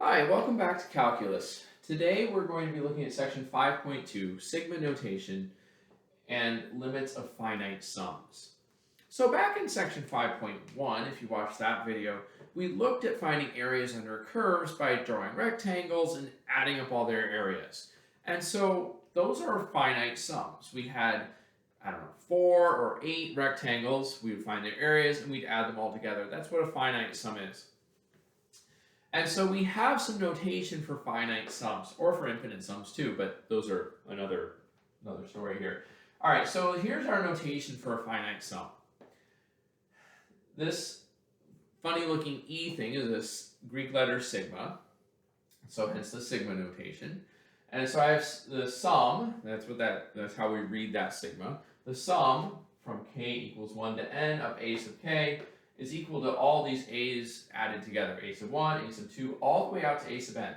Hi, welcome back to Calculus. Today we're going to be looking at section 5.2, sigma notation and limits of finite sums. So back in section 5.1, if you watched that video, we looked at finding areas under curves by drawing rectangles and adding up all their areas. And so those are finite sums. We had, 4 or 8 rectangles. We would find their areas and we'd add them all together. That's what a finite sum is. And so we have some notation for finite sums, or for infinite sums too, but those are another story here. All right, so here's our notation for a finite sum. This funny looking E thing is this Greek letter sigma, so hence the sigma notation. And so I have the sum, that's how we read that sigma. The sum from k equals 1 to n of a sub k is equal to all these a's added together, a sub 1, a sub 2, all the way out to a sub n.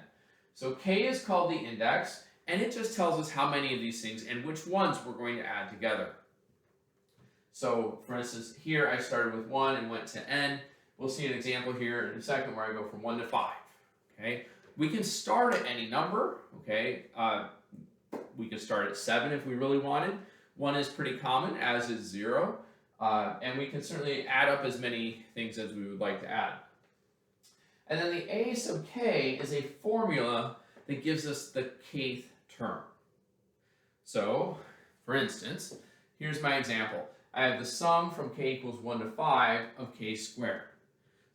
So k is called the index, and it just tells us how many of these things and which ones we're going to add together. So, for instance, here I started with 1 and went to n. We'll see an example here in a second where I go from 1 to 5. Okay, we can start at any number. Okay, we can start at 7 if we really wanted. 1 is pretty common, as is 0. And we can certainly add up as many things as we would like to add. And then the a sub k is a formula that gives us the kth term. So, for instance, here's my example. I have the sum from k equals 1 to 5 of k squared.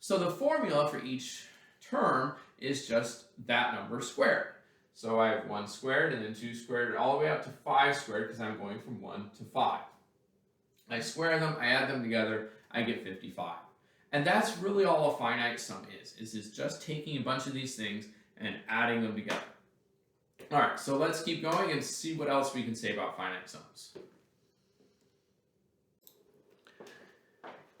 So the formula for each term is just that number squared. So I have 1 squared and then 2 squared and all the way up to 5 squared because I'm going from 1 to 5. I square them, I add them together, I get 55. And that's really all a finite sum is just taking a bunch of these things and adding them together. All right, so let's keep going and see what else we can say about finite sums.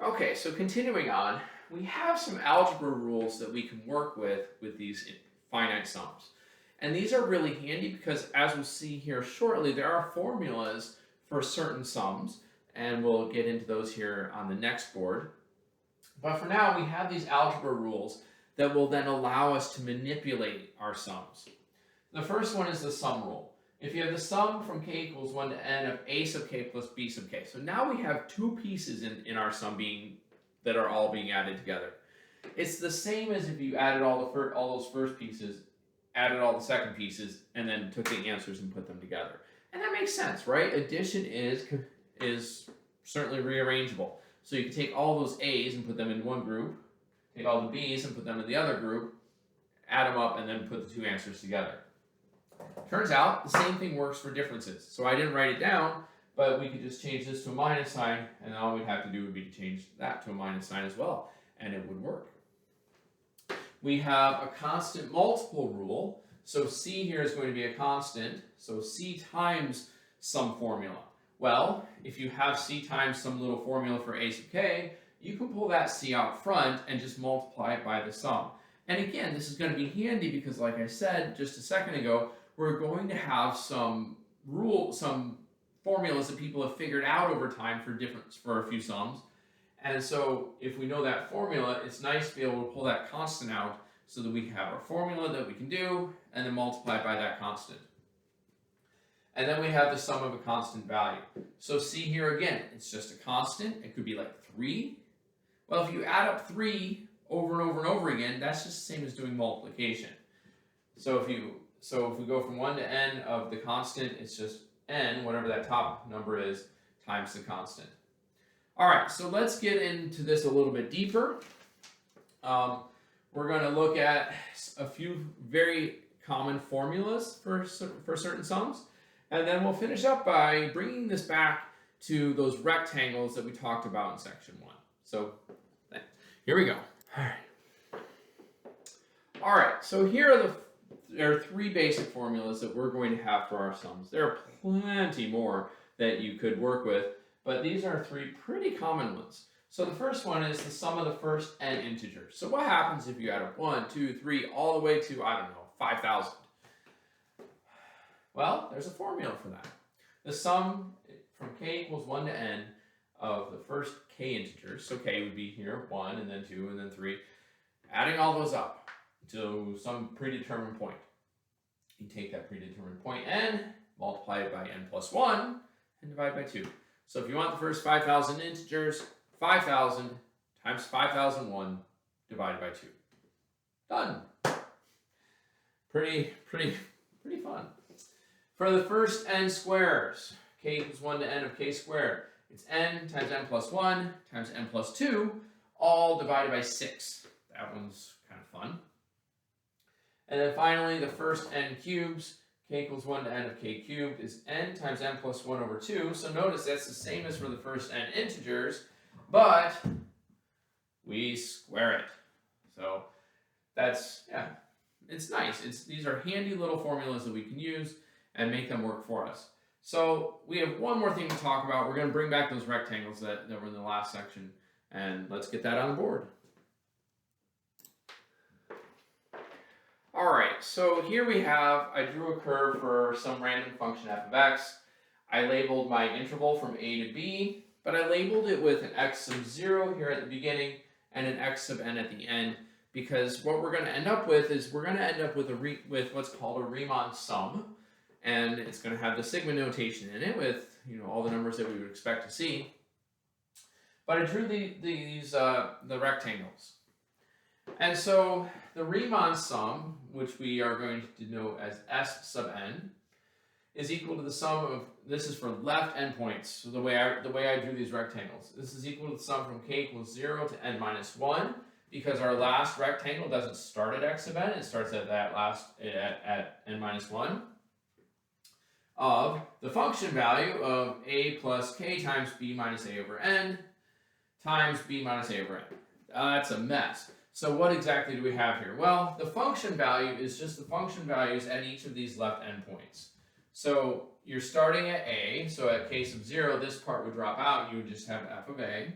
Okay, so continuing on, we have some algebra rules that we can work with these finite sums. And these are really handy because, as we'll see here shortly, there are formulas for certain sums, and we'll get into those here on the next board. But for now, we have these algebra rules that will then allow us to manipulate our sums. The first one is the sum rule. If you have the sum from k equals 1 to n of a sub k plus b sub k. So now we have two pieces in our sum that are all being added together. It's the same as if you added all those first pieces, added all the second pieces, and then took the answers and put them together. And that makes sense, right? Addition is certainly rearrangeable. So you can take all those a's and put them in one group, take all the b's and put them in the other group, add them up, and then put the two answers together. Turns out the same thing works for differences. So I didn't write it down, but we could just change this to a minus sign, and all we'd have to do would be to change that to a minus sign as well, and it would work. We have a constant multiple rule. So c here is going to be a constant, so c times some formula. Well, if you have c times some little formula for a sub k, you can pull that c out front and just multiply it by the sum. And again, this is going to be handy because, like I said just a second ago, we're going to have some formulas that people have figured out over time for a few sums. And so if we know that formula, it's nice to be able to pull that constant out so that we have our formula that we can do and then multiply by that constant. And then we have the sum of a constant value. So see here again, it's just a constant. It could be like 3. Well, if you add up 3 over and over and over again, that's just the same as doing multiplication. So if we go from 1 to n of the constant, it's just n, whatever that top number is, times the constant. All right, so let's get into this a little bit deeper. We're going to look at a few very common formulas for certain sums. And then we'll finish up by bringing this back to those rectangles that we talked about in section 1. So here we go. All right, so here are 3 basic formulas that we're going to have for our sums. There are plenty more that you could work with, but these are 3 pretty common ones. So the first one is the sum of the first n integers. So what happens if you add up 1, 2, 3, all the way to, 5,000? Well, there's a formula for that. The sum from k equals 1 to n of the first k integers, so k would be here 1 and then 2 and then 3, adding all those up to some predetermined point. You take that predetermined point n, multiply it by n plus 1, and divide by 2. So if you want the first 5,000 integers, 5,000 times 5,001 divided by 2. Done. Pretty fun. For the first n squares, k equals 1 to n of k squared, it's n times n plus 1 times n plus 2, all divided by 6. That one's kind of fun. And then finally, the first n cubes, k equals 1 to n of k cubed, is n times n plus 1 over 2. So notice that's the same as for the first n integers, but we square it. So that's, yeah, it's nice. These are handy little formulas that we can use and make them work for us. So we have one more thing to talk about. We're going to bring back those rectangles that were in the last section, and let's get that on the board. All right, so here we have, I drew a curve for some random function f of x. I labeled my interval from a to b, but I labeled it with an x sub 0 here at the beginning and an x sub n at the end, because what we're going to end up with is we're going to end up with what's called a Riemann sum, and it's going to have the sigma notation in it with all the numbers that we would expect to see. But I drew the rectangles, and so the Riemann sum, which we are going to denote as S sub n, is equal to the sum of, this is for left endpoints, so the way I drew these rectangles. This is equal to the sum from k equals 0 to n minus 1, because our last rectangle doesn't start at x sub n, it starts at at n minus 1, of the function value of a plus k times b minus a over n times b minus a over n. That's a mess. So what exactly do we have here? Well, the function value is just the function values at each of these left endpoints. So you're starting at a, so at k sub 0, this part would drop out, you would just have f of a.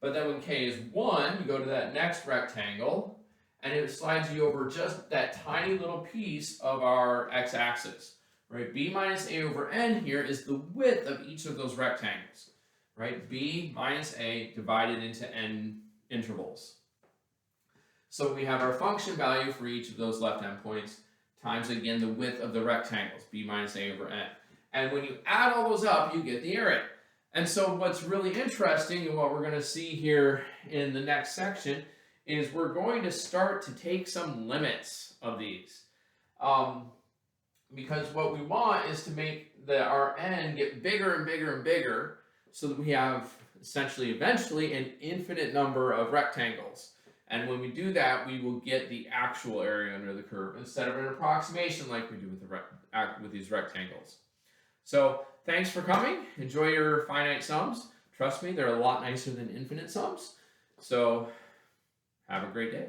But then when k is 1, you go to that next rectangle, and it slides you over just that tiny little piece of our x-axis, right? B minus a over n here is the width of each of those rectangles, right? B minus a divided into n intervals. So we have our function value for each of those left endpoints times, again, the width of the rectangles, b minus a over n. And when you add all those up, you get the area. And so what's really interesting, and what we're going to see here in the next section, is we're going to start to take some limits of these. Because what we want is to make our n get bigger and bigger and bigger, so that we have essentially, eventually, an infinite number of rectangles. And when we do that, we will get the actual area under the curve instead of an approximation like we do with these rectangles. So thanks for coming. Enjoy your finite sums. Trust me, they're a lot nicer than infinite sums. So have a great day.